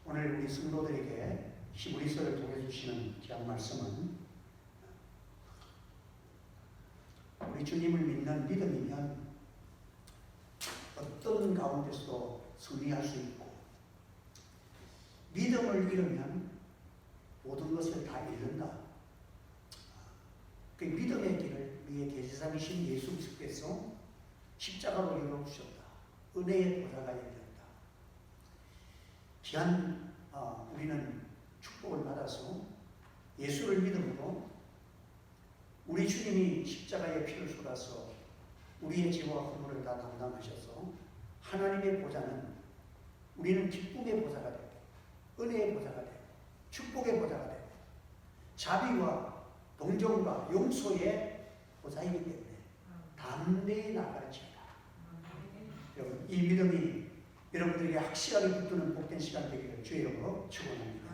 오늘 우리 성도들에게 히브리서를 통해 주시는 귀한 말씀은 우리 주님을 믿는 믿음이면 어떤 가운데서도 승리할 수 있고, 믿음을 잃으면 모든 것을 다 잃는다. 그 믿음의 길을 우리의 대제사장이신 예수 그리스도께서 십자가로 열어주셨다. 은혜의 보좌가 열렸다. 귀한 우리는 축복을 받아서 예수를 믿음으로 우리 주님이 십자가의 피를 쏟아서 우리의 죄와 허물을 다 담당하셔서 하나님의 보좌는 우리는 기쁨의 보좌가 되고, 은혜의 보좌가 되고, 축복의 보좌가 되고, 자비와 동정과 용서의 보좌이기 때문에 담대히 나아갈지어다. 여러분, 이 믿음이 여러분들에게 확실하게 붙드는 복된 시간 되기를 주의 이름으로 축원합니다.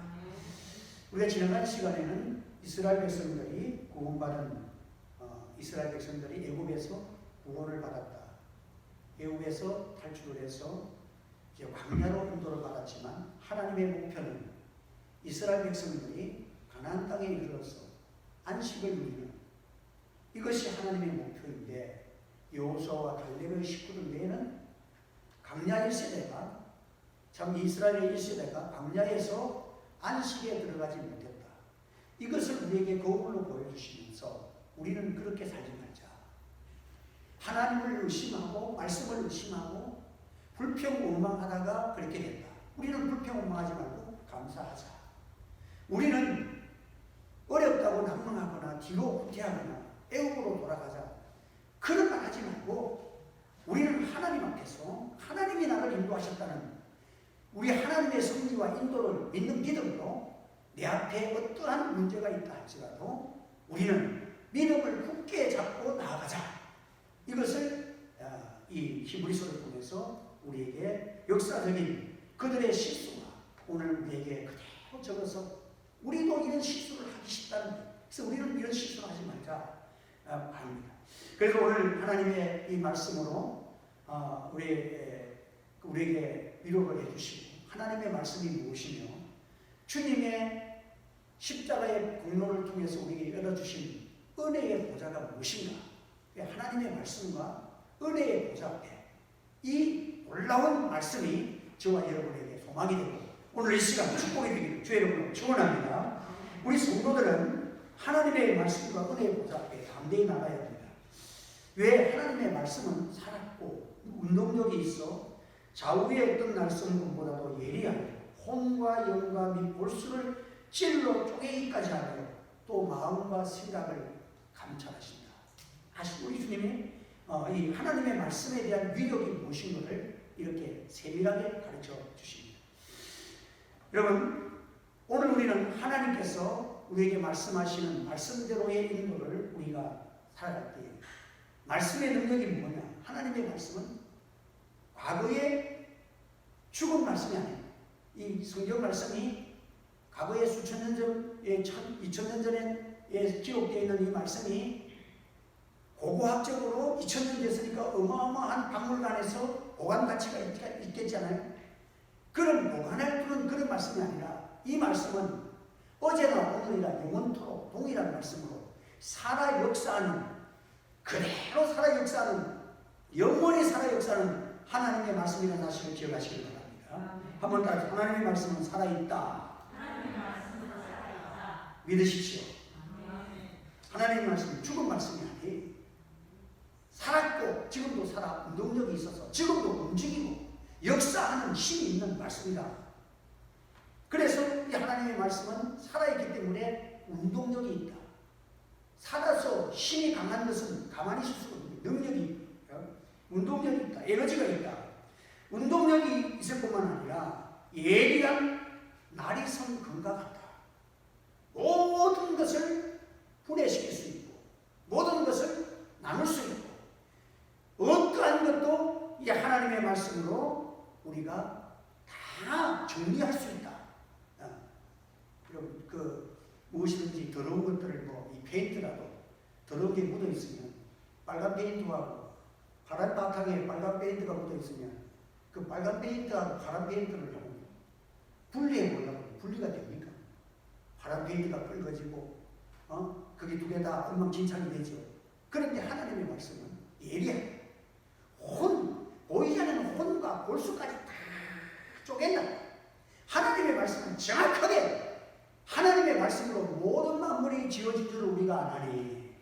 우리가 지나간 시간에는 이스라엘 백성들이 구원받은 이스라엘 백성들이 애굽에서 구원을 받았다. 애굽에서 탈출을 해서 이제 광야로 인도를 받았지만 하나님의 목표는 이스라엘 백성들이 가나안 땅에 이르러서 안식을 누리는, 이것이 하나님의 목표인데, 여호수아와 갈렙의 식구들 외에는 광야 1세대가, 참 이스라엘의 1세대가 광야에서 안식에 들어가지 못했다. 이것을 우리에게 거울로 보여주시면서 우리는 그렇게 살지 말자. 하나님을 의심하고 말씀을 의심하고 불평원망하다가 그렇게 된다. 우리는 불평원망하지 말고 감사하자. 우리는 어렵다고 낙망하거나 뒤로 후퇴하거나 애굽으로 돌아가자, 그런 말 하지 말고 우리는 하나님 앞에서 하나님이 나를 인도하셨다는 우리 하나님의 섭리와 인도를 믿는 믿음으로 내 앞에 어떠한 문제가 있다 할지라도 우리는 믿음을 굳게 잡고 나아가자. 이것을 이 히브리서를 통해서 우리에게 역사적인 그들의 실수가 오늘 우리에게 그대로 적어서 우리도 이런 실수를 하기 쉽다는 거예요. 그래서 우리는 이런 실수를 하지 말자 합니다. 그래서 오늘 하나님의 이 말씀으로 우리에게 위로를 해주시고, 하나님의 말씀이 무엇이며 주님의 십자가의 공로를 통해서 우리에게 열어주신 은혜의 보좌가 무엇인가, 하나님의 말씀과 은혜의 보좌 앞에 이 놀라운 말씀이 저와 여러분에게 소망이 되고 오늘 이 시간 축복이 되기를 주의 이름으로 축원합니다. 우리 성도들은 하나님의 말씀과 은혜의 보좌 앞에 담대히 나가야 합니다. 왜? 하나님의 말씀은 살았고 운동력이 있어 좌우의 어떤 날성금보다도 예리하여 혼과 영과 및 볼수를 찔러 쪼개기까지 하며 또 마음과 생각을 감찰하신다. 우리 주님이 이 하나님의 말씀에 대한 위력이 무엇인가를 이렇게 세밀하게 가르쳐 주십니다. 여러분, 오늘 우리는 하나님께서 우리에게 말씀하시는 말씀대로의 인도를 우리가 살아갈 때에 말씀의 능력이 뭐냐? 하나님의 말씀은 과거의 죽은 말씀이 아니에요. 이 성경 말씀이 과거에 수천 년 전에 2000년 전에 기록되어 있는 이 말씀이 고고학적으로 2000년 됐으니까 어마어마한 박물관에서 보관 가치가 있겠잖아요. 그런 보관할 그런 말씀이 아니라 이 말씀은 어제나 오늘이나 영원토록 동일한 말씀으로 살아 역사하는, 그대로 살아 역사하는, 영원히 살아 역사하는 하나님의 말씀이라는 사실을 기억하시기 바랍니다. 한번 따라 하나님의 말씀은 살아있다. 믿으십시오. 하나님의 말씀은 죽은 말씀이 아니에요. 살았고 지금도 살아 운동력이 있어서 지금도 움직이고 역사하는 힘이 있는 말씀이다. 그래서 이 하나님의 말씀은 살아있기 때문에 운동력이 있다. 살아서 힘이 강한 것은 가만히 있을 수가 없는 능력이, 운동력이 있다. 에너지가 있다. 운동력이 있을 뿐만 아니라 예리한 날이 선 금과 같다. 모든 것을 분해시킬 수 있고 모든 것을 나눌 수 있고 어떠한 것도 이 하나님의 말씀으로 우리가 다 정리할 수 있다. 여러분, 무엇이든지 더러운 것들을 이 페인트라도 더러운 게 묻어 있으면 빨간 페인트하고 파란 바탕에 빨간 페인트가 묻어 있으면 그 빨간 페인트하고 파란 페인트를 하면 분리해 보려고 분리가 됩니까? 파란 페인트가 붉어지고 그게 두 개 다 엉망진창이 되죠. 그런데 하나님의 말씀은 예리하게 보이지 않는 혼과 골수까지 다 쪼갠다. 하나님의 말씀은 정확하게 하나님의 말씀으로 모든 만물이 지어진 줄 우리가 아나니.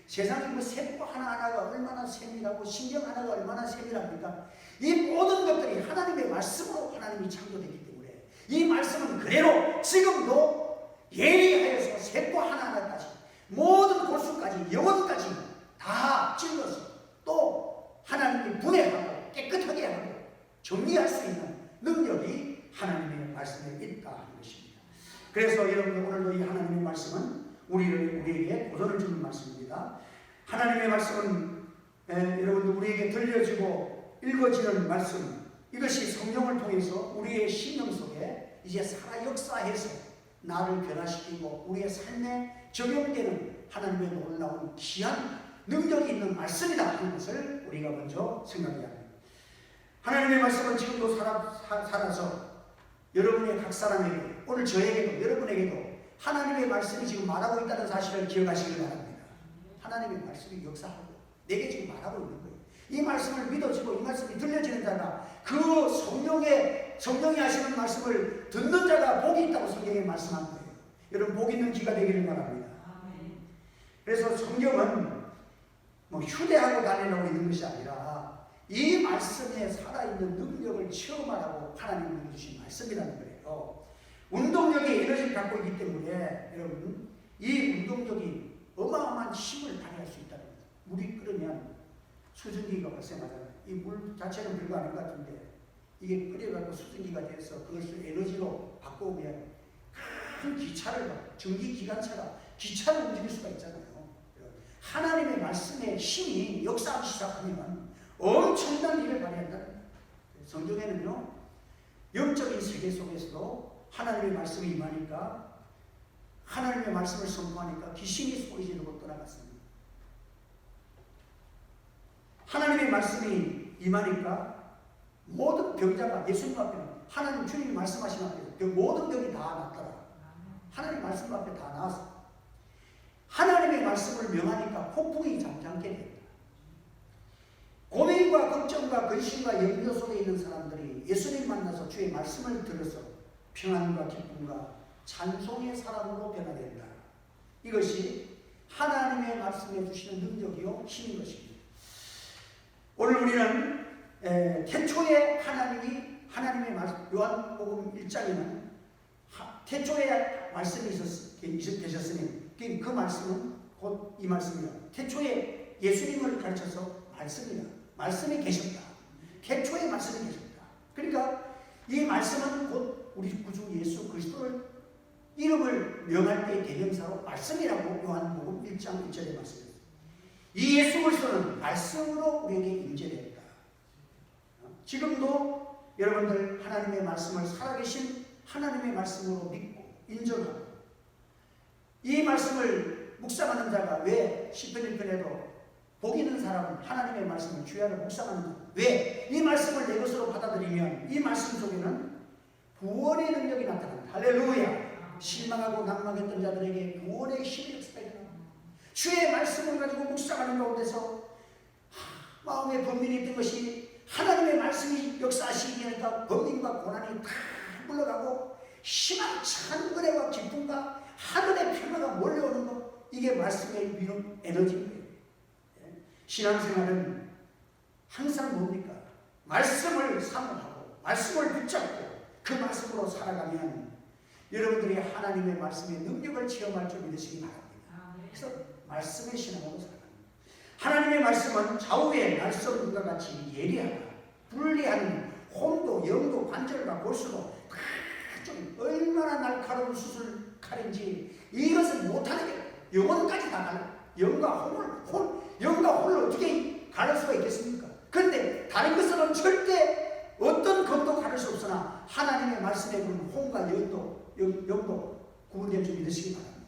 세상에 세포 하나하나가 얼마나 세밀하고 신경 하나가 얼마나 세밀합니까? 이 모든 것들이 하나님의 말씀으로 하나님이 창조되기 때문에 이 말씀은 그대로 지금도 예리하여서 세포 하나하나까지 모든 골수까지 영혼까지 다 찔러서 또 하나님이 분해하고 깨끗하게 하고 정리할 수 있는 능력이 하나님의 말씀에 있다 하는 것입니다. 그래서 여러분 오늘도 이 하나님의 말씀은 우리에게 도전을 주는 말씀입니다. 하나님의 말씀은 여러분들 우리에게 들려지고 읽어지는 말씀, 이것이 성령을 통해서 우리의 심령 속에 이제 살아 역사해서 나를 변화시키고 우리의 삶에 적용되는 하나님의 놀라운 귀한 능력이 있는 말씀이다 하는 것을 우리가 먼저 생각해야 합니다. 하나님의 말씀은 지금도 살아서 여러분의 각 사람에게, 오늘 저에게도 여러분에게도 하나님의 말씀이 지금 말하고 있다는 사실을 기억하시길 바랍니다. 하나님의 말씀이 역사하고 내게 지금 말하고 있는 거예요. 이 말씀을 믿어지고 이 말씀이 들려지는 자가 그 성령이 하시는 말씀을 듣는 자가 복이 있다고 성경에 말씀한 거예요. 여러분 복 있는 기가 되기를 바랍니다. 그래서 성경은 휴대하고 다니려고 있는 것이 아니라 이 말씀에 살아있는 능력을 체험하라고 하나님이 주신 말씀이라는 거예요. 운동력의 에너지를 갖고 있기 때문에 여러분 이 운동력이 어마어마한 힘을 발휘할 수 있다는 거예요. 물이 끓으면 수증기가 발생하잖아요. 이 물 자체는 별거 아닌 것 같은데 이게 끓여가지고 수증기가 돼서 그것을 에너지로 바꿔오면 큰 기차를 전기기관차가 기차를 움직일 수가 있잖아요. 하나님의 말씀의 힘이 역사하기 시작하면 엄청난 일을 발휘한다는 거예요. 성경에는요 영적인 세계 속에서도 하나님의 말씀이 임하니까 하나님의 말씀을 선포하니까 귀신이 소리 지르고 떠나갔습니다. 하나님의 말씀이 임하니까 모든 병자가 예수님 앞에는 하나님 주님이 말씀하신 앞에 모든 병이 다 낫더라. 하나님 말씀 앞에 다 나왔어. 하나님의 말씀을 명하니까 폭풍이 잠잠게 된다. 고민과 걱정과 근심과 염려 속에 있는 사람들이 예수님 만나서 주의 말씀을 들어서 평안과 기쁨과 찬송의 사람으로 변화된다. 이것이 하나님의 말씀해 주시는 능력이요 힘인 것입니다. 오늘 우리는 태초에 하나님의 말씀, 요한복음 1장에는 태초에 말씀이 계셨으니 그 말씀은 곧 이 말씀이다. 태초에 예수님을 가르쳐서 말씀이다. 말씀이 계셨다. 태초에 말씀이 계셨다. 그러니까 이 말씀은 곧 우리 구주 예수 그리스도를 이름을 명할 때의 대명사로 말씀이라고 요한복음 1장 1절에 말씀합니다. 이 예수 그리스도는 말씀으로 우리에게 임재되었다. 지금도 여러분들 하나님의 말씀을 살아계신 하나님의 말씀으로 믿고 인정하고 이 말씀을 묵상하는 자가 왜 시편 1편에도 복 있는 사람은 하나님의 말씀을 주야로 묵상하는 자. 왜? 이 말씀을 내 것으로 받아들이면 이 말씀 속에는 구원의 능력이 나타납니다. 할렐루야. 실망하고 낭망했던 자들에게 구원의 힘이 역사합니다. 주의 말씀을 가지고 묵상하는 가운데서 마음에 번민이 있던 것이 하나님의 말씀이 역사하시기 위해서 번민과 고난이 다 물러가고 희망찬 은혜와 기쁨과 하늘의 평화가 몰려오는 것, 이게 말씀의 미는 에너지입니다. 신앙생활은 항상 뭡니까? 말씀을 사모하고 말씀을 붙잡고 그 말씀으로 살아가면 여러분들이 하나님의 말씀의 능력을 체험할 줄 믿으시기 바랍니다. 그래서 말씀의 신앙으로 살아갑니다. 하나님의 말씀은 좌우의 날성과 같이 예리하다. 분리하는 혼도 영도 관절과 골수도 좀 얼마나 날카로운 수술 칼인지 이것을 못하는 게 영혼까지 다 갈라. 영과 혼을 어떻게 가를 수가 있겠습니까? 그런데 다른 것은 절대 어떤 것도 가를 수 없으나 하나님의 말씀에 보면 혼과 영도 구분될 줄 믿으시기 바랍니다.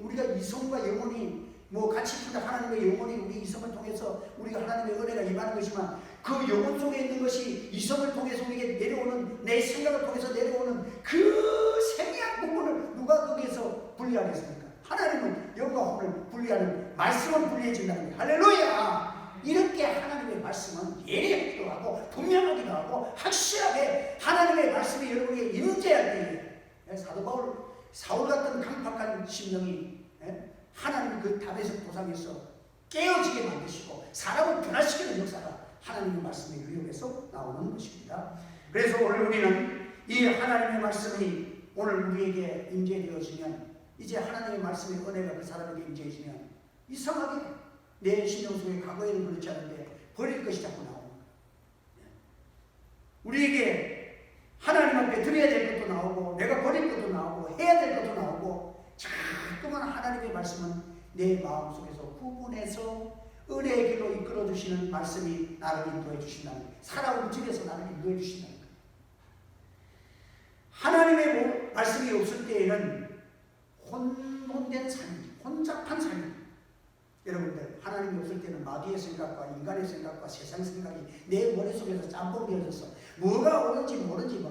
우리가 이성과 영혼이 같이 푼다. 하나님의 영혼이 우리 이성을 통해서 우리가 하나님의 은혜가 임하는 것이지만 그 영혼 속에 있는 것이 이성을 통해서 우리에게 내려오는 내 내 생각을 통해서 내려오는 그 생략 부분을 누가 거기에서 분리하겠습니까? 하나님은 영광을 분리하는, 말씀은 분리해준다는 거예요. 할렐루야! 이렇게 하나님의 말씀은 예리하기도 하고 분명하기도 하고 확실하게 하나님의 말씀이 여러분에게 임재할 때에 사도 바울, 사울 같은 강팍한 심령이 하나님 그 다베섹 도상에서 깨어지게 만드시고 사람을 변화시키는 역사가 하나님의 말씀의 유형에서 나오는 것입니다. 그래서 오늘 우리는 이 하나님의 말씀이 오늘 우리에게 임재되어지면, 이제 하나님의 말씀의 은혜가 그 사람에게 임재해지면 이상하게 내 신령 속에 과거에는 그렇지 않은데 버릴 것이 자꾸 나오는 거예요. 우리에게 하나님 앞에 드려야 될 것도 나오고 내가 버릴 것도 나오고 해야 될 것도 나오고, 자꾸만 하나님의 말씀은 내 마음속에서 구분해서 은혜의 길로 이끌어 주시는 말씀이 나를 인도해 주신다는 거예요. 살아온 집에서 나를 인도해 주신다는 거예요. 하나님의 말씀이 없을 때에는 혼돈된 삶, 혼잡한 삶. 여러분들, 하나님이 없을 때는 마귀의 생각과 인간의 생각과 세상 생각이 내 머릿속에서 짬뽕 되어져서 뭐가 옳은지 모르는지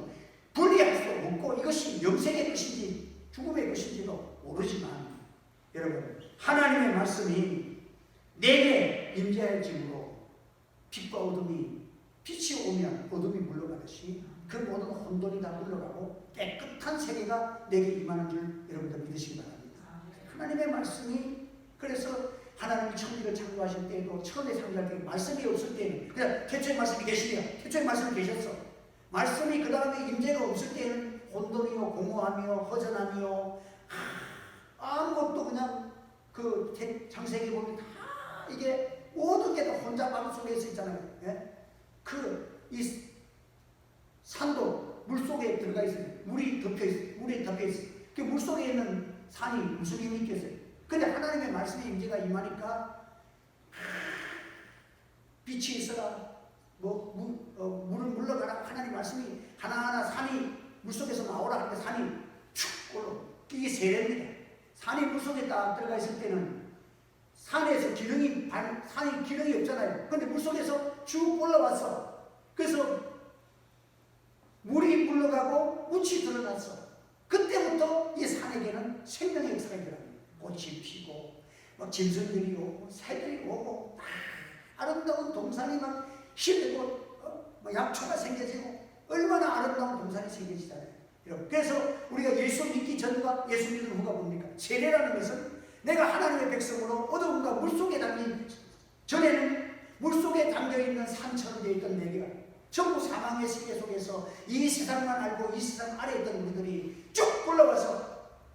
분리할 수 없고, 이것이 영생의 것인지 죽음의 것인지도 모르지만, 여러분, 하나님의 말씀이 내게 임재할지므로 빛과 어둠이, 빛이 오면 어둠이 물러가듯이 그 모든 혼돈이 다 물러가고 깨끗한 세계가 내게 임하는 줄 여러분들 믿으시기 바랍니다. 하나님의 말씀이, 그래서 하나님이 천지를 창조하실 때에도 처음에 창조할 때 말씀이 없을 때는 그냥 태초에 말씀이 계시냐, 태초에 말씀이 계셨어. 말씀이 그 다음에 임재가 없을 때는 혼돈이요, 공허하며 허전하며 아무것도 그냥 그 창세기 보면 다 이게 모든 게 다 혼잡함 속에 있잖아요. 예? 이 산도 물 속에 들어가 있어요. 물이 덮여 있어요. 그 물 속에 있는 산이 무슨 힘이 있겠어요? 근데 하나님의 말씀의 임재가 임하니까 빛이 있어라, 물을 물러가라, 하나님 말씀이 하나하나 산이 물속에서 나오라 하니까 산이 축 올라. 이게 세례입니다. 산이 물속에 딱 들어가 있을 때는 산에서 산이 기능이 없잖아요. 근데 물속에서 쭉 올라왔어. 그래서 물이 물러가고 물이 드러났어. 그때부터 이 산에게는 생명의 역사가 일어납니다. 꽃이 피고 막 짐승들이 오고 새들이 오고 아름다운 동산이 막 시들고 약초가 생겨지고 얼마나 아름다운 동산이 생겨지잖아요. 그래서 우리가 예수 믿기 전과 예수 믿는 후가 뭡니까? 세례라는 것은 내가 하나님의 백성으로 어두움과 물속에 담긴, 전에는 물속에 담겨있는 산처럼 되어 있던 내가 전부 사망의 세계 속에서 이 세상만 알고 이 세상 아래에 있던 우리들이 쭉 올라와서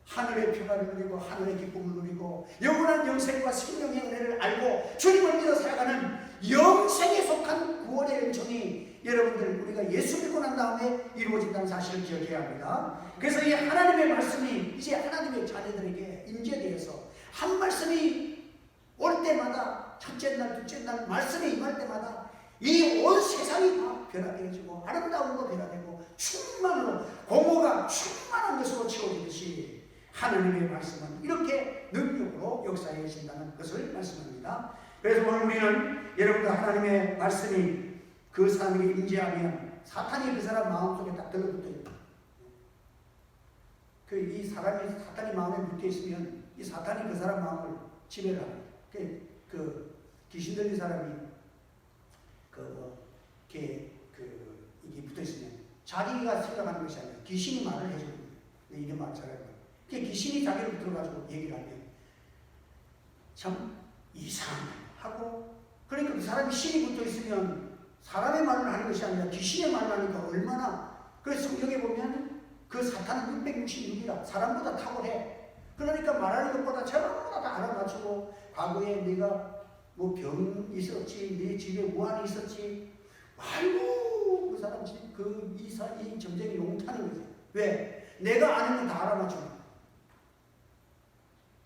하늘의 평화를 누리고 하늘의 기쁨을 누리고 영원한 영생과 생명의 은혜를 알고 주님을 믿어 살아가는 영생에 속한 구원의 은총이 여러분들 우리가 예수 믿고 난 다음에 이루어진다는 사실을 기억해야 합니다. 그래서 이 하나님의 말씀이 이제 하나님의 자녀들에게 임재되어서 한 말씀이 올 때마다, 첫째 날, 둘째 날 말씀이 임할 때마다 이 온 세상이 다 변화되어지고 아름다운 거 변화되고 충만으로 공허가 충만한 것으로 채워지듯이 하나님의 말씀은 이렇게 능력으로 역사해진다는 것을 말씀합니다. 그래서 오늘 우리는 여러분들 하나님의 말씀이 그 사람에게 임재하면 사탄이 그 사람 마음속에 딱 들러붙어 있다. 이 사람이 사탄이 마음에 묶여 있으면 이 사탄이 그 사람 마음을 지배를 합니다. 그 귀신 들린 사람이 이게 붙어 있으면 자기가 생각하는 것이 아니라 귀신이 말을 해주는 거예요. 이런 말을 잘해요. 귀신이 자기를 붙들어가지고 얘기를 하면 참 이상하고, 그러니까 그 사람이 신이 붙어 있으면 사람의 말을 하는 것이 아니라 귀신의 말을 하니까 얼마나. 그래서 성경에 보면 그 사탄은 666이라 사람보다 탁월해. 그러니까 말하는 것보다 전부 다 알아맞히고, 과거에 네가 뭐 병 있었지, 네 집에 무한이 있었지, 아이고 그 사람 이 점쟁이 용타는 거지. 왜? 내가 아는 건 다 알아맞추고.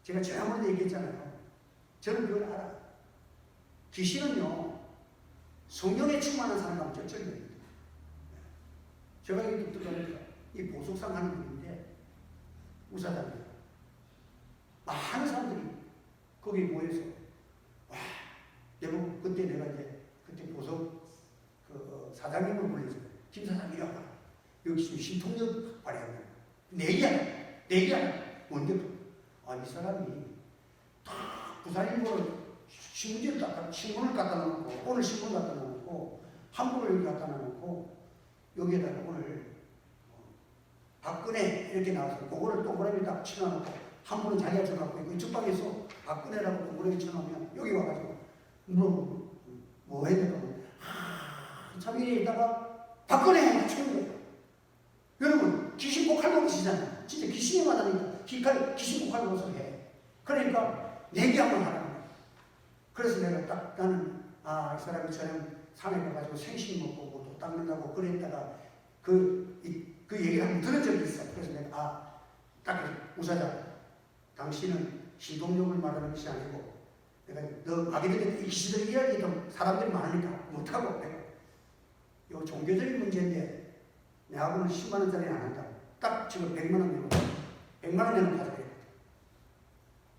제가 지난번에 얘기했잖아요. 저는 그걸 알아. 귀신은요, 성령에 충만한 사람하고 쩔쩔거립니다. 제가 여기 듣보니까 이 보석상 하는 분인데 우사장이에요. 많은 사람들이 거기 모여서, 와, 여러분 그때 내가 이제 그때 보석 사장님을 불러서 김 사장 이리 와봐. 역시 신통력 발휘하는 거예요. 내기하는 뭔데? 이 사람이 다 부산일보를 신문을 갖다 놓고 오늘 신문 갖다 놓고 한국을 여기 갖다 놓고 여기에다가 오늘 박근혜 이렇게 나와서 그거를 동그라미 딱 쳐놓고 한 분은 자기가 쳐놓고 있고 이쪽 방에서 박근혜라고 동그라미 쳐놓으면 여기 와가지고 뭐 해야 되나 참 이래 있다가 박근혜 쳐는 거예요. 여러분 귀신 목할 것이잖아요. 진짜 귀신이 많으니까 귀신 목할 것을 해. 그러니까 내기 한번 하라는 거예요. 그래서 내가 딱 나는 이 사람이 저는 산에 가가지고 생식 먹고 또 닦는다고 그랬다가 그 얘기를 한번 들은 적이 있어. 그래서 내가 딱 우사자 당신은 신동력을 말하는 것이 아니고 내가 너 마귀들이 이 시대의 이야기도 사람들이 많으니까 못하고 내가 이거 종교적인 문제인데 내하고는 10만 원짜리 안 한다. 딱 지금 100만 원 내고 100만 원 내는 가져야 돼.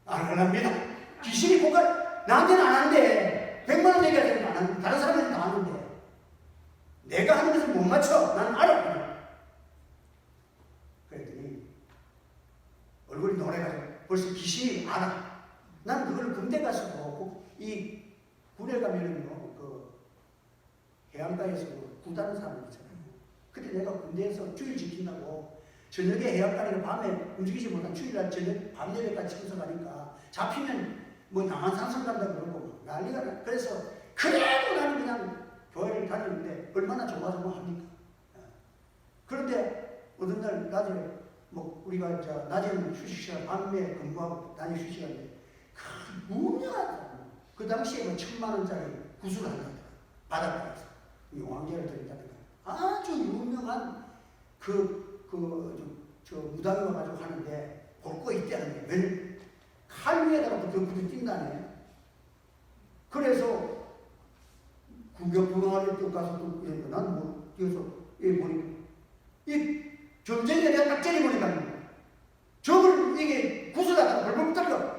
안 합니다. 귀신이 뭔가 나한테는 안 하는데 100만 원 내게 하자면 안 하는데 다른 사람한테 다 하는데 내가 하는 것을 못 맞춰. 나는 알아. 그랬더니 얼굴이 노래가지고 벌써 귀신이 알아. 난 그걸 군대 가서도 이 군에 가면은요 그 해안가에서 구다는 사람이 있잖아요. 그때 내가 군대에서 주일 지킨다고 저녁에 해안가니까 밤에 움직이지 못한 주일날 저녁 밤 내려까지 치면서 가니까 잡히면 뭐 나만 상상 간다 그러고 난리가 나. 그래서 그래도 나는 그냥 교회를 다니는데 얼마나 조마조마합니까? 그런데 어느 날 낮에 뭐 우리가 낮에는 휴식시간 밤에 근무하고 낮에 휴식시간인데 그 유명한 그 당시에 뭐 1,000만 원짜리 구슬을 한다든가 바닷가에서 용왕제를 드린다든가 아주 유명한 저 무당이 와가지고 하는데 볼 거 있다는 거예요. 칼 위에다가 부터 뛴다네. 그래서 구경하는 데 가서 또 난 뭐 여기서 보니까 이 점쟁이가 내가 딱 째려보니까 저걸 이게 구슬하다가 벌벌 떨려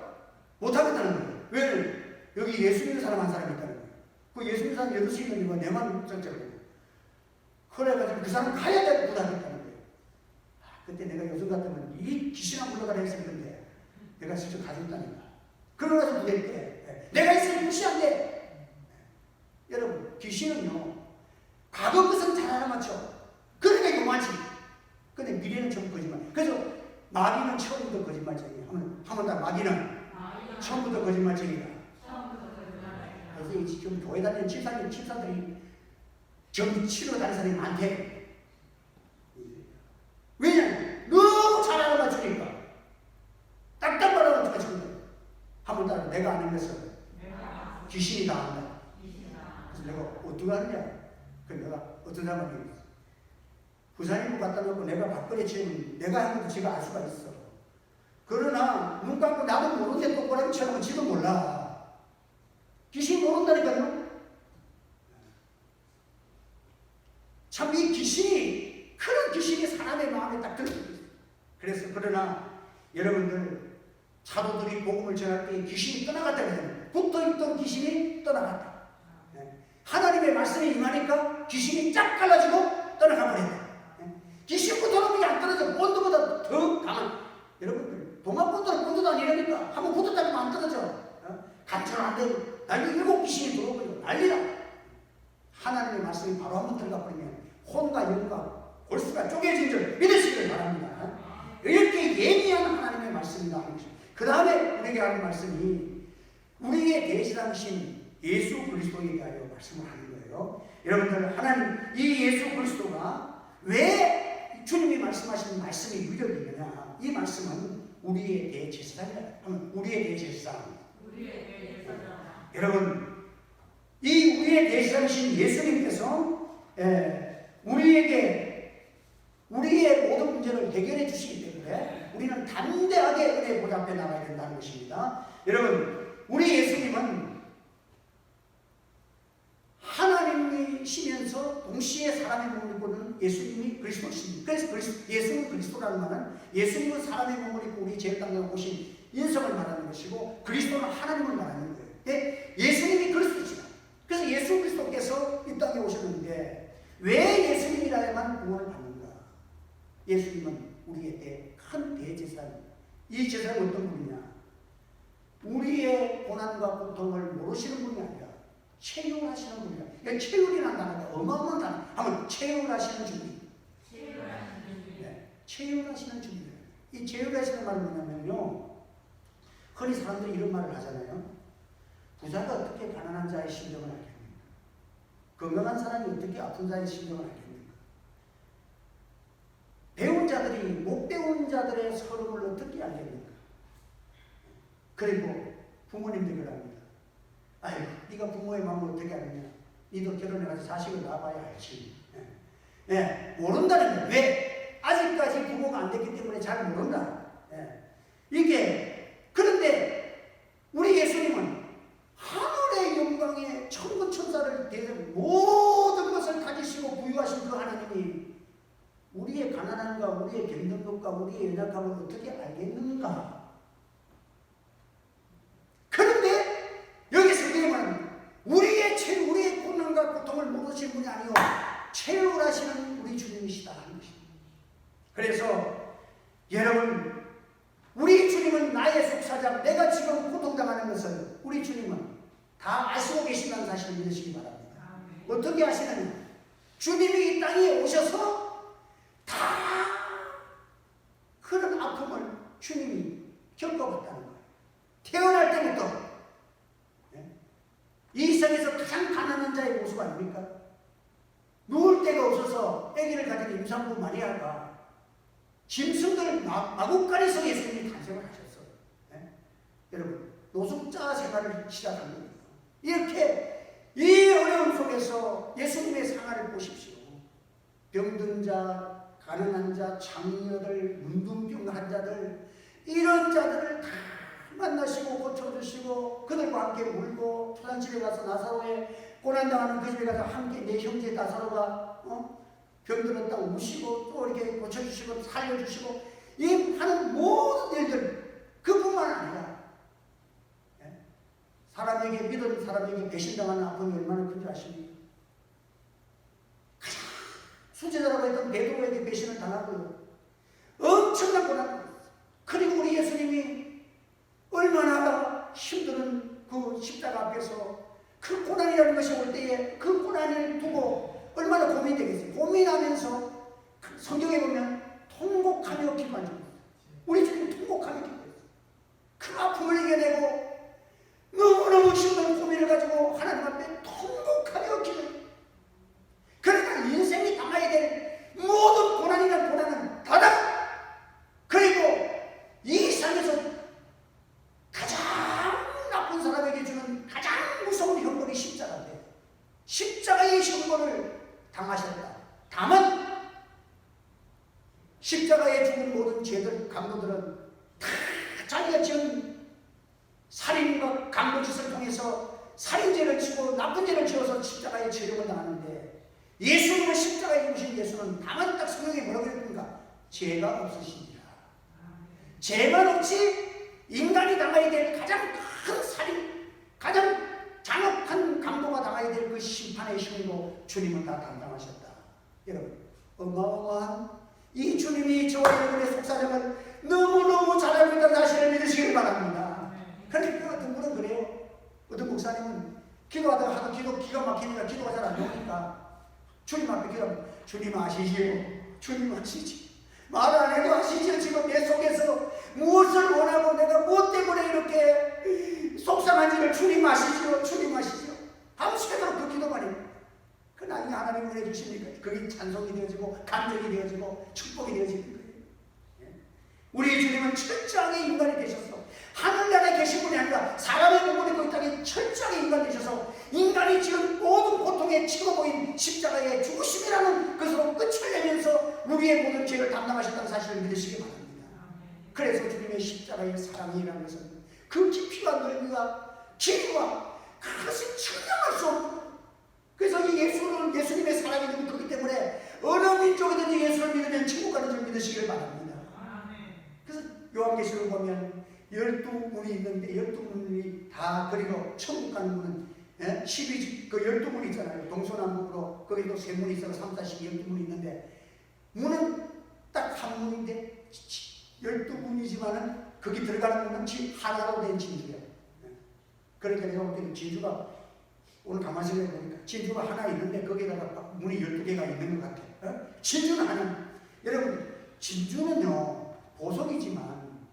못하겠다는 거예요. 왜? 여기 예수 믿는 사람 한 사람이 있다는 거예요. 그 예수 믿는 사람 8시 있는 내만 ጨጨ고 그래가지고 그 사람 가야 돼 못하겠다는 거예요. 그때 내가 요즘 같으면 이 귀신아 물러가라 했을 건데 내가 직접 가져왔다니까. 그러고서 무대때 내가 있으면 무시한대. 여러분 귀신은요 과거 것은 잘 알아맞혀. 그러니까 요만치. 근데 미래는 전부 거짓말. 그래서 마귀는 처음부터 거짓말쟁이야. 한번 더 마귀는 처음부터 거짓말쟁이다. 그래서 지금 교회 다니는 집사들이 정치로 다니는 사람이 많대. 왜냐면 너무 잘 알아맞추니까 딱딱 말아가지고 한번 따라 내가 아는 것은 귀신이 다 안다. 그래서 내가 어떻게 하느냐. 그래서 내가 어떤 사람이 부산일보 갖다 놓고 내가 박근혜 치면 내가 한 것도 지가 알 수가 있어. 그러나 눈 감고 나도 모르는데 똑바로 쳐놓으면 지도 몰라. 귀신 모른다니까요. 참 이 귀신이 그런 귀신이 사람의 마음에 딱 들어있어요. 그래서 그러나 여러분들 사도들이 복음을 전할 때 귀신이 떠나갔다고 해요. 붙어있던 귀신이 떠나갔다. 하나님의 말씀이 임하니까 귀신이 쫙 갈라지고 떠나가 버린다. 귀신부터는 그게 안 떨어져. 본드보다 더 강한. 여러분들 동학본드는 본드도 아니라니까 한번 붙었다면 안 떨어져. 간절 안 되고 난리 7 귀신이 들어오고 난리다. 하나님의 말씀이 바로 한번 들어가 버리면 혼과 영과 골수가 쪼개진 줄 믿으시길 바랍니다. 이렇게 예미한 하나님의 말씀이다 하는 것입니다. 그 다음에 우리에게 하는 말씀이 우리의 대신하신 예수 그리스도에 대하여 말씀을 하는 거예요. 여러분들 하나님 이 예수 그리스도가 왜 주님이 말씀하신 말씀이 위력이 있느냐. 이 말씀은 우리의 대제사장이다. 우리의 대제사장. 여러분 이 우리의 대제사장이신 예수님께서 우리에게 우리의 모든 문제를 해결해 주시기 때문에 우리는 담대하게 은혜의 보좌 앞에 나가야 된다는 것입니다. 여러분 우리 예수님은 하나님이시면서 동시에 사람의 몸을 입고 있는 예수님이 그리스도십니다. 그래서 예수는 그리스도라는 말은 예수님은 사람의 몸을 입고 우리 죄를 담당하고 오신 인성을 말하는 것이고 그리스도는 하나님을 말하는 거예요. 예수님이 그리스도시다. 그래서 예수 그리스도께서 이 땅에 오셨는데 왜 예수님이라야만 구원을 받는가? 예수님은 우리에게 큰 대제사장. 이 제사장은 어떤 분이냐? 우리의 고난과 고통을 모르시는 분이 아니라 체휼하시는 분이야. 그러니까 체휼이라는 단어가 어마어마한 단어. 한번 체휼하시는 주님. 네, 체휼하시는 주님. 이 체휼하시는 말은 뭐냐면요. 흔히 사람들이 이런 말을 하잖아요. 부자가 어떻게 가난한 자의 심정을 알겠는가? 건강한 사람이 어떻게 아픈 자의 심정을 알겠는가? 배운 자들이 못 배운 자들의 서름을 어떻게 알겠는가? 그리고 부모님들이 그럽니다. 아이고, 네가 부모의 마음을 어떻게 아느냐? 니도 결혼해가지고 자식을 낳아봐야 알지. 예, 모른다는 거예요. 왜? 아직까지 부모가 안 됐기 때문에 잘 모른다. 예. 이게 그런데 우리 예수님은 하늘의 영광에 천군 천사를 대신 모든 것을 가지시고 부유하신 그 하나님이 우리의 가난함과 우리의 병든 것과 우리의 연약함을 어떻게 알겠는가? 그런데 여기서 우리는 우리의 고난과 고통을 모르시는 분이 아니요 체휼하시는 우리 주님이시다 하는 것입니다. 그래서 여러분, 우리 주님은 나의 속사장, 내가 지금 고통당하는 것을 우리 주님은 다 아시고 계신다는 사실을 믿으시기 바랍니다. 어떻게 아시느냐? 주님이 이 땅에 오셔서 다 그런 아픔을 주님이 겪어봤다는 거예요. 태어날 때부터 이 세상에서 가장 가난한 자의 모습 아닙니까? 누울 데가 없어서 아기를 가진 임산부 마리아가 짐승들 마구간에서 예수님이 탄생을 하셨어요. 네? 여러분, 노숙자 생활을 시작한 겁니다. 이렇게 이 어려움 속에서 예수님의 생활을 보십시오. 병든 자, 가난한 자, 장녀들, 문둥병 환자들, 이런 자들을 다 만나시고 고쳐주시고 그들과 함께 울고 초단집에 가서 나사로의 고난당하는 그 집에 가서 함께 내 형제 나사로가 병들었다고 우시고 또 이렇게 고쳐주시고 살려주시고 이 하는 모든 일들 그뿐만 아니라 사람에게 믿은 사람에게 배신당하는 아픔이 얼마나 큰지 아십니까? 가장 수제자라고 했던 베드로에게 배신을 당하고요. 엄청난 고난. 그리고 우리 예수님이 얼마나 힘든 그 십자가 앞에서 그 고난이라는 것이 올 때에 그 고난을 두고 얼마나 고민되겠어요. 고민하면서 성경에 보면 통곡하며 기도한 적 있어요. 우리 주님 통곡하며 기도했어요. 그 아픔을 이겨내고 너무너무 힘든 고민을 가지고 하나님 앞에 통곡하며 기도해요. 그러니까 인생이 당해야 될 모든 고난이란 고난은 다다. 그리고 이 세상에서 가장 나쁜 사람에게 주는 가장 무서운 형벌이 십자가인데 십자가의 형벌을 당하셨다. 다만 십자가에 죽은 모든 죄들, 강도들은 다 자기가 지은 살인과 강도짓을 통해서 살인죄를 지고 나쁜 죄를 지어서 십자가에 체력을 당하는데 예수님은 십자가에 죽으신 예수는 다만 딱 성경에 뭐라고 그랬습니까? 죄가 없으시니라. 죄만 없이 인간이 당해야 될 가장 큰 살인, 가장 잔혹한 강도가 당해야 될 그 심판의 형도 주님은 다 담당하셨다. 여러분, 어마어마한 이 주님이 저와 여러분의 속사정을 너무너무 잘 알고 있다는 사실을 믿으시길 바랍니다. 그런데 어떤 분은 그래요. 어떤 목사님은 기도하다가 하도 기가 막히니까 기도가 잘 안 나오니까 주님 앞에 기도하면 주님 아시지요? 주님 아시지? 말 안 해도 아시지요? 지금 내 속에서 무엇을 원하고 내가 무엇 때문에 이렇게 속상한지를 주님 아시지요? 주님 아시지요? 밤새도록 그 기도만 해요. 그 나중에 하나님 은혜 주시니까 그게 찬송이 되어지고 감격이 되어지고 축복이 되어지는 거예요. 우리 주님은 철저하게 인간이 되셔서 하늘나라에 계신 분이 아니라 사람의 몸을 입고 이 땅에 철저하게 인간이 되셔서 인간이 지금 모든 고통에 치고 보인 십자가의 죽으심이라는 것으로 끝을 내면서 우리의 모든 죄를 담당하셨다는 사실을 믿으시기 바랍니다. 그래서 주님의 십자가의 사랑이라는 것은 그 깊이와 넓이와 길이와 그것이 측량할 수 없는, 그래서 이 예수님의 사랑이 너무 크기 때문에 어느 민족이든지 예수를 믿으면 천국 가는 줄 믿으시기를 바랍니다. 그래서 요한계시록 보면 12문이 있는데 12문이 다, 그리고 천국 가는 문은 12, 그 12문 있잖아요. 동서남북으로 거기도 3문이 있어서 3, 4, 12, 12문이 있는데 문은 딱 12분이지만은 거기 들어가는 거는 하나로 된 진주야. 그러니까 내가 볼 때는 진주가 오늘 가만히 생각해보니까 진주가 하나 있는데 거기다가 문이 12개가 있는 것 같아. 진주는 하나. 여러분 진주는요 보석이지만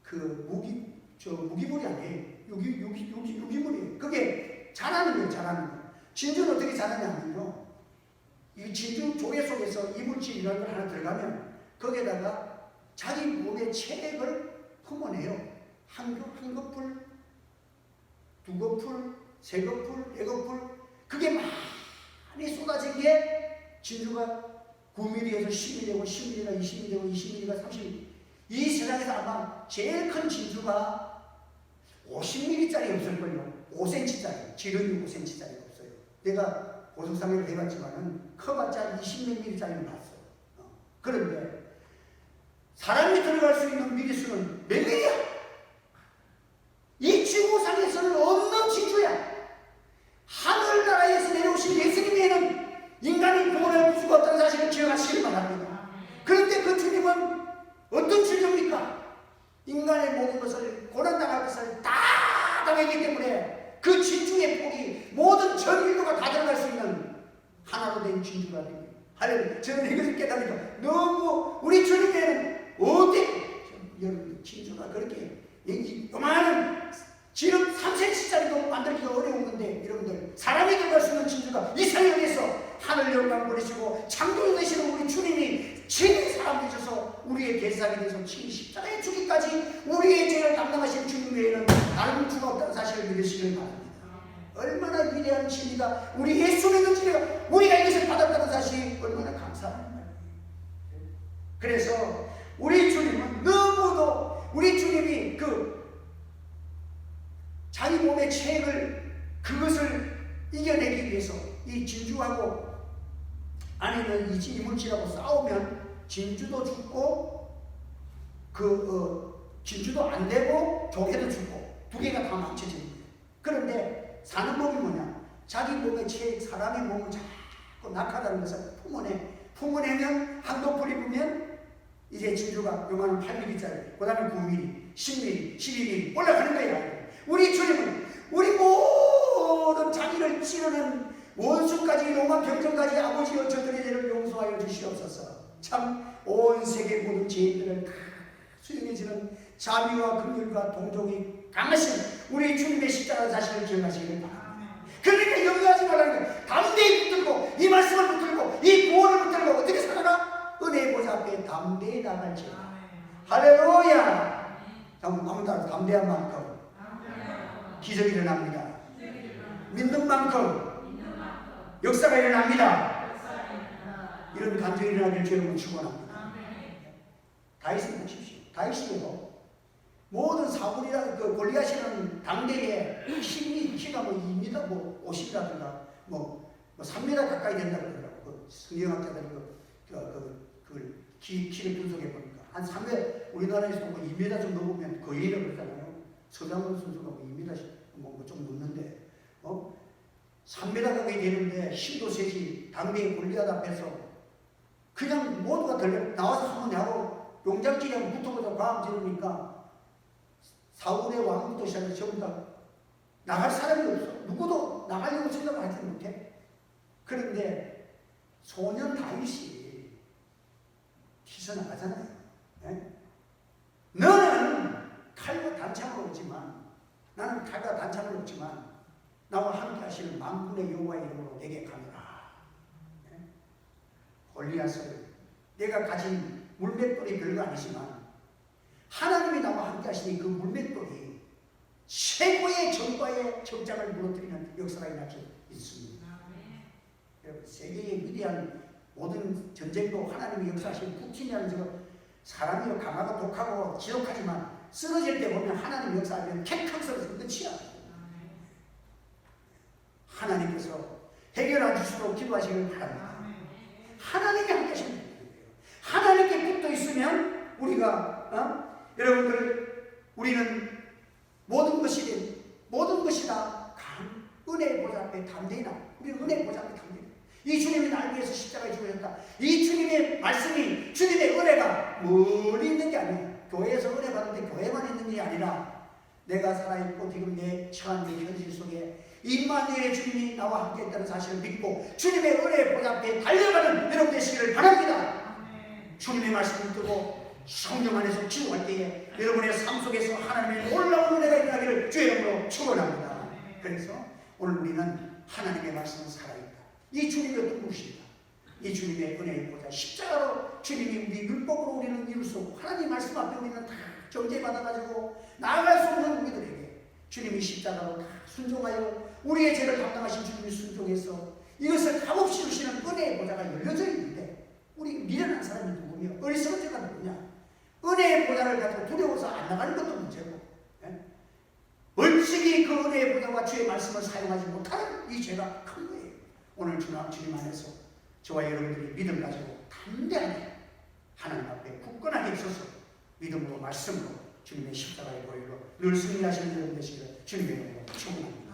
그 무기물이 아니에요. 유기물이에요. 그게 자라는 거예요. 자라는 거. 진주는 어떻게 자라냐면요. 이 진주 조개 속에서 이물질이라는 걸 하나 들어가면 거기에다가 자기 몸의 체액을 품어내요. 한 거풀, 두 거풀, 세 거풀, 네 거풀. 그게 많이 쏟아진 게 진주가 9mm에서 10mm고 10mm가 20mm고 20mm가 30mm. 이 세상에서 아마 제일 큰 진주가 50mm짜리 없을걸요. 5cm짜리, 지름이 5cm짜리가 없어요. 내가 보석상회를 해봤지만은 커봤자 20mm짜리는 봤어. 그런데 사람이 들어갈 수 있는 미리수는 몇 미리야? 이 지구상에서는 없는 진주야. 하늘나라에서 내려오신 예수님에는 인간이 구원할 수가 없다는 사실을 기억하시길 바랍니다. 그런데 그 주님은 어떤 주님입니까? 인간의 모든 것을 고난당할 것을 다 당했기 때문에 그 진주의 폭이 모든 전 인류가 다 들어갈 수 있는 하나로 된 진주가 됩니다. 할렐루야. 저는 이것을 깨달으니까 너무 우리 주님에는 여러분 진주가 그렇게 요만한 지름 3cm짜리도 만들기가 어려운 건데 여러분들 사람이 들어갈 수 있는 진주가 이 세상에서 하늘 영광 버리시고 창조주 되시는 우리 주님이 친히 사람 되셔서 우리의 대상이 되셔서 친히 십자가에 죽기까지 우리의 죄를 담당하신 주님 외에는 다른 주가 없다는 사실을 믿으시길 바랍니다. 얼마나 위대한 진리가 우리 예수 믿는 진리가 우리가 이것을 받았다는 사실이 얼마나 감사한 말이에요. 그래서 우리 주님은 너무도 우리 주님이 자기 몸의 체액을 그것을 이겨내기 위해서 이 진주하고 안에 있는 이 이물질하고 싸우면 진주도 죽고 진주도 안 되고 조개도 죽고 두 개가 다 망쳐지는 거예요. 그런데 사는 법이 뭐냐? 자기 몸의 체액, 사람의 몸을 자꾸 낙하다는 것을 품어내면 한도 뿌리면 이제 진주가 요만한 8mm짜리, 그 다음에 9mm, 10mm, 12mm 올라가는 거예요. 우리 주님은 우리 모든 자기를 찌르는 원수까지 로마 병정까지 아버지여 저들의 죄를 용서하여 주시옵소서. 참 온 세계 모든 죄인들을 다 수용해주는 자비와 긍휼과 동정이 강하신 우리 주님의 십자가 사실을 기억하시길 바랍니다. 그러니까 염려하지 말라는 거예요. 담대히 붙들고 이 말씀을 붙들고 이 구원을 붙들고 어떻게 살아가? 은혜의 보좌 앞에 담대히 나갈지어다. 할렐루야. 아무도 담대한 만큼 기적이 일어납니다. 믿는 만큼 역사가 일어납니다. 이런 감정이 일어나길 주님은 축원합니다. 다윗을 보십시오. 다윗이요 모든 사울이라 골리앗이라는 당대에 키가 2m 50이라든가 3m 가까이 된다 그러더라고. 성경학자들이 키를 분석해 보니까 한 3m 우리나라에서 2m 좀 넘으면 거의라고 그러잖아요. 서장훈 선수가 2m 좀 넘는데 3m 가까이 되는데 힘도 세지. 당대의 골리앗 앞에서 그냥 모두가 나와서 한번 하고 용장길에 붙어보자 과음 지르니까 사울의 왕부터 시작해서 전부 다 나갈 사람이 없어. 누구도 나가려고 생각을 하지 못해. 그런데 소년 다윗이 튀어나가잖아요. 네? 너는 칼과 단창으로 오지만 나는 칼과 단창으로 없지만 나와 함께 하시는 만군의 여호와의 이름으로 내게 가노라. 네? 골리앗을 내가 가진 물맷돌이 별거 아니지만 하나님이 나와 함께 하시니 그 물맷돌이 최고의 전과의 적장을 무너뜨리는 역사가 일어날 수 있습니다. 여러분 세계의 위대한 모든 전쟁도 하나님이 역사하신 푸틴이라는 저거 사람이 강하고 독하고 지독하지만 쓰러질 때 보면 하나님 역사하면 캡칵 쓰러지면 끝이야. 하나님께서 해결해 주시도록 기도하시길 바랍니다. 하나님이 함께 하시면 돼요. 하나님께 붙어 있으면 우리가 우리는 모든 것이 다 은혜의 보좌 앞에 담대히 나. 우리는 은혜의 보좌 앞에 담대히 나. 이 주님이 날 위해서 십자가에 죽으셨다. 이 주님의 말씀이 주님의 은혜가 멀리 있는 게 아니에요. 교회에서 은혜 받는데 교회만 있는 일이 아니라 내가 살아있고 지금 내 처한 내 현실 속에 임마누엘의 주님이 나와 함께 있다는 사실을 믿고 주님의 은혜의 보좌 앞에 달려가는 여러분 되시기를 바랍니다. 주님의 말씀을 듣고 성령 안에서 기도할 때에 여러분의 삶 속에서 하나님의 놀라운 은혜가 일어나기를 주의 이름으로 축원합니다. 그래서 오늘 우리는 하나님의 말씀은 살아있다. 이 주님이 어떤 분이십니까? 이 주님의 은혜의 보좌 십자가로 주님이 우리 율법으로 우리는 이룰 수 없고 하나님 말씀 앞에 우리는 다 정죄받아가지고 나아갈 수 없는 우리들에게 주님이 십자가로 다 순종하여 우리의 죄를 감당하신 주님이 순종해서 이것을 값없이 주시는 은혜의 보좌가 열려져 있는데 우리 미련한 사람이 누구며 어리석은 자가 누구냐? 은혜의 보좌를 가지고 두려워서 안 나가는 것도 문제고 멀찍이 그 은혜의 보좌와 주의 말씀을 사용하지 못하는 이 죄가 큰 거예요. 오늘 주님 안에서 저와 여러분들이 믿음 가지고 담대하게 하나님 앞에 굳건하게 있어서 믿음으로 말씀으로 주님의 십자가의 보혈로 늘 승리하시는 여러분 되시기를 주님의 이름으로 축원합니다.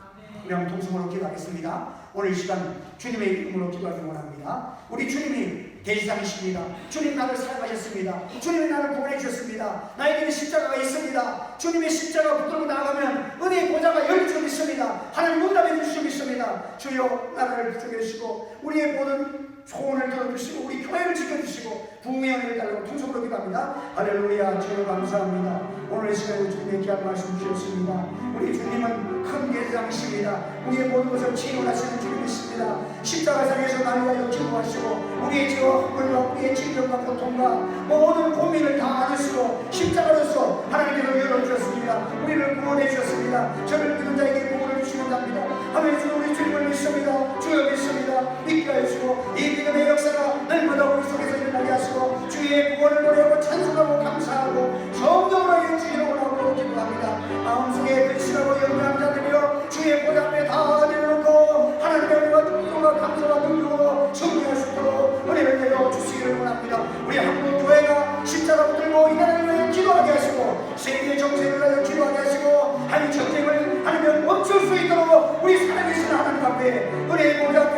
우리 한번 동성으로 기도하겠습니다. 오늘 이 시간 주님의 이름으로 기도하기 원합니다. 우리 주님이 대지상이십니다. 주님 나를 사랑하셨습니다. 주님이 나를 구원해 주셨습니다. 나에게는 십자가가 있습니다. 주님의 십자가 붙들고 나아가면 은혜의 보좌가 열릴 줄 믿습니다. 하나님 응답해 주실 줄 믿습니다. 주여 나라를 지켜주시고 우리의 모든 소원을 들어주시고 우리 교회를 지켜주시고 부흥의 은혜를 달라고 통성으로 기도합니다. 할렐루야. 주여 감사합니다. 오늘 이 시간에 주님의 귀한 말씀 주셨습니다. 우리 주님은 큰 대장이십니다. 우리의 모든 것을 치유하시는 주님이십니다. 십자가상에서 나를 위하여 기도하시고 우리의 죄와 허물과 우리의 질병과 고통과 모든 고민을 다 안으시고 십자가로서 하나님께서 열어주셨습니다. 우리를 구원해 주셨습니다. 저를 믿는 자에게 구원을 주시는 자입니다. 하면서 우리 주님을 믿습니다. 주여 믿습니다. 믿게 하시고 이 믿음의 역사가 날마다 우리 속에서 일어나게 하시고 주의 구원을 노래하고 찬송하고 감사하고 성령으로 주의 원하고 기도합니다. 마음속에 근심하고 염려한 자들이여 주의 보좌 앞에 다 내려놓고 하나님의 은혜와 존경과 감사와 능력으로 승리할 수 있도록 은혜를 내려 주시기를 원합니다. 우리 한국 교회가 십자가 붙들고 이 나라를 위해 기도하게 하시고 세계 정세를 위하여 기도하게 하시고 한일 전쟁을 하나님 멈출 수 있도록 우리 살아계신 하나님 앞에 은혜의 보좌